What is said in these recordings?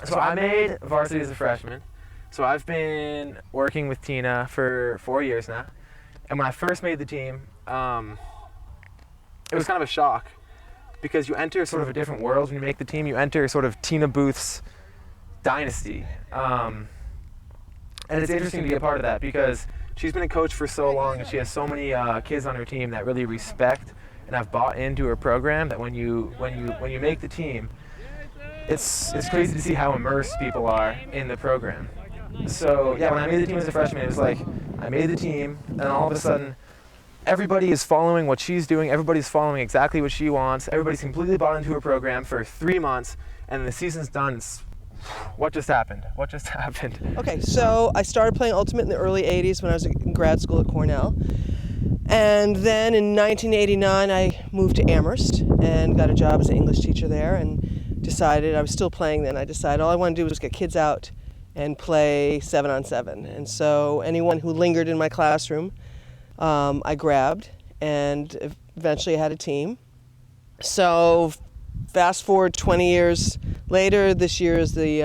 So I made varsity as a freshman. So I've been working with Tina for 4 years now. And when I first made the team, it was kind of a shock because you enter sort of a different world when you make the team. You enter sort of Tina Booth's dynasty. And it's interesting to be a part of that because she's been a coach for so long and she has so many kids on her team that really respect and have bought into her program that when you make the team, it's crazy to see how immersed people are in the program. So yeah, when I made the team as a freshman, it was like I made the team, and all of a sudden, everybody is following what she's doing. Everybody's following exactly what she wants. Everybody's completely bought into her program for 3 months, and the season's done. What just happened? What just happened? Okay, so I started playing Ultimate in the early 80s when I was in grad school at Cornell. And then in 1989, I moved to Amherst and got a job as an English teacher there and decided, I was still playing then, I decided all I wanted to do was get kids out and play 7-on-7. And so anyone who lingered in my classroom, I grabbed, and eventually I had a team. So fast forward 20 years later, this year is the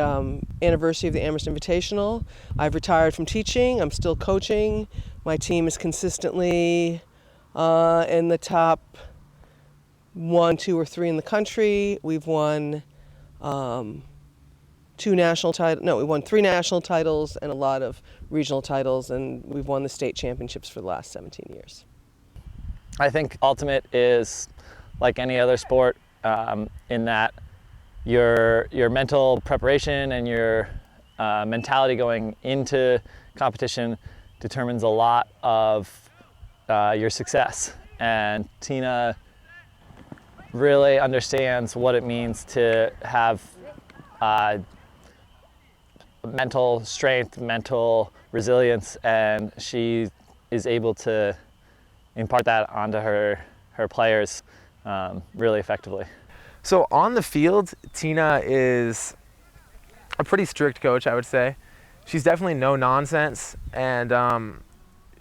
anniversary of the Amherst Invitational. I've retired from teaching, I'm still coaching. My team is consistently in the top 1, 2, or 3 in the country. We've won we won 3 national titles and a lot of regional titles, and we've won the state championships for the last 17 years. I think Ultimate is like any other sport in that your mental preparation and your mentality going into competition determines a lot of your success. And Tina really understands what it means to have mental strength, mental resilience, and she is able to impart that onto her players really effectively. So on the field, Tina is a pretty strict coach, I would say. She's definitely no nonsense, and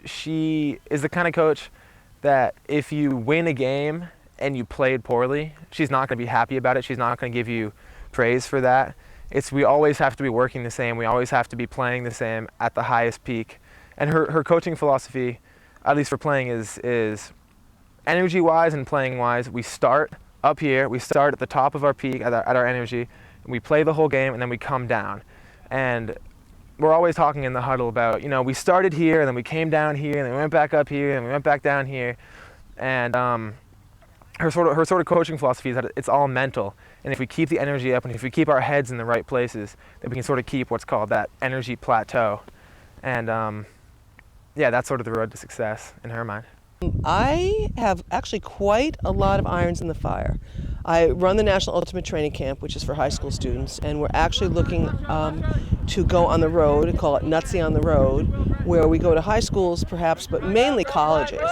she is the kind of coach that if you win a game and you played poorly, she's not going to be happy about it. She's not going to give you praise for that. We always have to be working the same. We always have to be playing the same at the highest peak. And her coaching philosophy, at least for playing, is energy-wise and playing-wise. We start up here. We start at the top of our peak at our energy. And we play the whole game, and then we come down. And we're always talking in the huddle about, we started here, and then we came down here, and then we went back up here, and we went back down here. And her sort of coaching philosophy is that it's all mental. And if we keep the energy up and if we keep our heads in the right places, then we can sort of keep what's called that energy plateau. And yeah, that's sort of the road to success in her mind. I have actually quite a lot of irons in the fire. I run the National Ultimate Training Camp, which is for high school students, and we're actually looking to go on the road, call it Nutsy on the Road, where we go to high schools perhaps, but mainly colleges,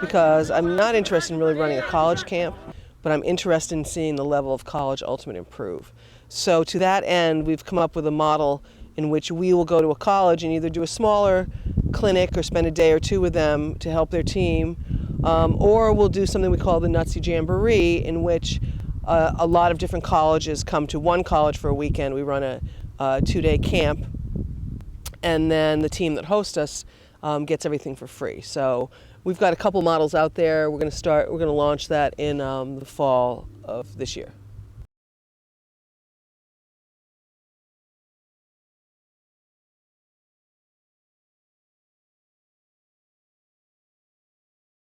because I'm not interested in really running a college camp, but I'm interested in seeing the level of college ultimate improve. So to that end, we've come up with a model in which we will go to a college and either do a smaller clinic or spend a day or 2 with them to help their team, or we'll do something we call the Nutsy Jamboree, in which a lot of different colleges come to one college for a weekend. We run a 2-day camp, and then the team that hosts us gets everything for free. So we've got a couple models out there. We're going to launch that in the fall of this year.